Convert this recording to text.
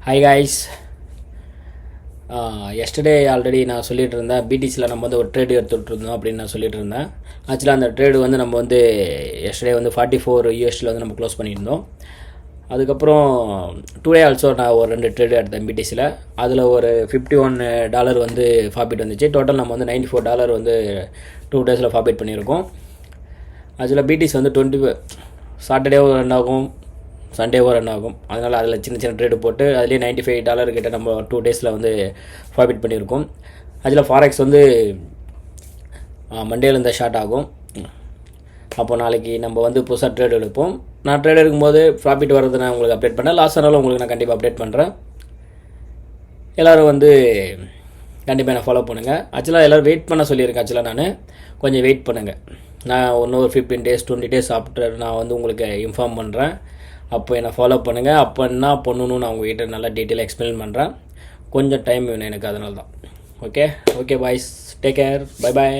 Hi guys. Yesterday already நான் சொல்லிகிட்டு இருந்தேன், பிடிசியில் நம்ம வந்து ஒரு ட்ரேடு எடுத்துகிட்டு இருந்தோம் அப்படின்னு நான் சொல்லிட்டு இருந்தேன். ஆக்சுவலாக அந்த ட்ரேடு வந்து நம்ம வந்து எஸ்டர்டே வந்து 44 USD வந்து நம்ம க்ளோஸ் பண்ணியிருந்தோம். அதுக்கப்புறம் டுடே ஆல்சோ நான் ஒரு 2 ட்ரேடு எடுத்தேன் பிடிசியில். அதில் ஒரு $51 வந்து ஃபார்பிட் வந்துச்சு. டோட்டல் நம்ம வந்து $94 வந்து 2 டேஸில் ஃபார்பிட் பண்ணியிருக்கோம். ஆக்சுவலாக பிடிசி வந்து சாட்டர்டேவும் ரன் ஆகும், சண்டேவும் ரன் ஆகும். அதனால் அதில் சின்ன சின்ன ட்ரேடு போட்டு அதுலேயே $95 கிட்ட நம்ம 2 டேஸில் வந்து ஃபார்பிட் பண்ணியிருக்கோம். அதில் ஃபாரெக்ஸ் வந்து மண்டேலேருந்து ஸ்டார்ட் ஆகும். அப்போ நாளைக்கு நம்ம வந்து புதுசாக ட்ரேடு எடுப்போம். நான் ட்ரேட் எடுக்கும்போது ப்ராஃபிட் வர்றது நான் உங்களுக்கு அப்டேட் பண்ணேன். லாஸ் ஆனாலும் உங்களுக்கு நான் கண்டிப்பாக அப்டேட் பண்ணுறேன். எல்லோரும் வந்து கண்டிப்பாக என்ன ஃபாலோ பண்ணுங்கள். ஆக்சுவலாக எல்லோரும் வெயிட் பண்ண சொல்லியிருக்கேன். ஆக்சுவலாக நான் கொஞ்சம் வெயிட் பண்ணுங்கள். நான் இன்னொரு 15 days 20 days ஆஃப்டர் நான் வந்து உங்களுக்கு இன்ஃபார்ம் பண்ணுறேன். அப்போ என்னை ஃபாலோ பண்ணுங்கள். அப்போ என்ன பண்ணணும்னு நான் உங்கள்கிட்ட நல்லா டீட்டெயிலாக எக்ஸ்பிளைன் பண்ணுறேன். கொஞ்சம் டைம் வேணும் எனக்கு, அதனால தான். Okay boys, take care, bye bye.